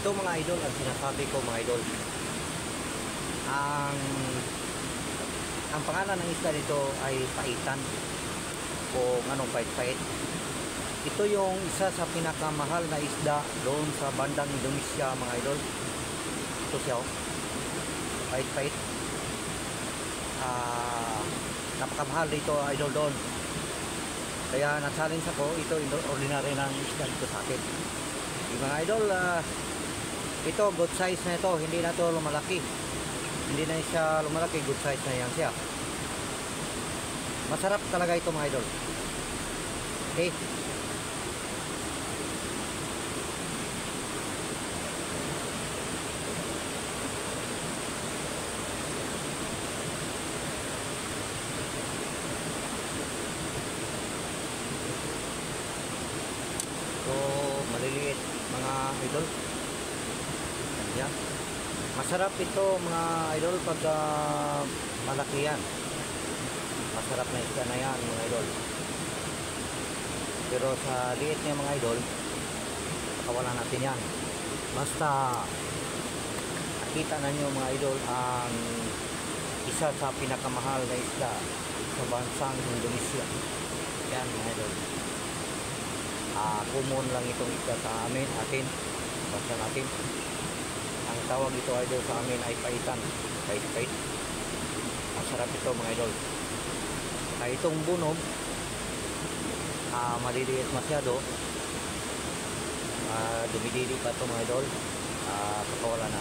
Ito mga idol, ang sinasabi ko mga idol, ang pangalan ng isda nito ay paitan o anong pait-pait. Ito yung isa sa pinakamahal na isda doon sa bandang Indonesia mga idol. Ito siya, oh, pait-pait. Napakamahal dito idol doon, kaya na-challenge ako. Ito ordinary ng isda dito sa akin. Yung mga idol, ito good size na ito, hindi na ito lumalaki, hindi na siya lumalaki, good size na yan siya. Masarap talaga ito mga idol. Okay, so maliliit mga idol. Yan, masarap ito mga idol pag malaki yan. Masarap na isda na yan mga idol. Pero sa liit niya mga idol, pakawalan natin yan. Basta nakita na nyo mga idol ang isa sa pinakamahal na isda sa bansang Indonesia. Yan mga idol. Common lang itong isda sa atin, basta natin. Ang tawag ito idol sa amin ay paitan, pait-pait. Masarap ito mga idol. Kaya itong bunog, maliliit masyado, dumidili pa ito mga idol. Pakawalan na.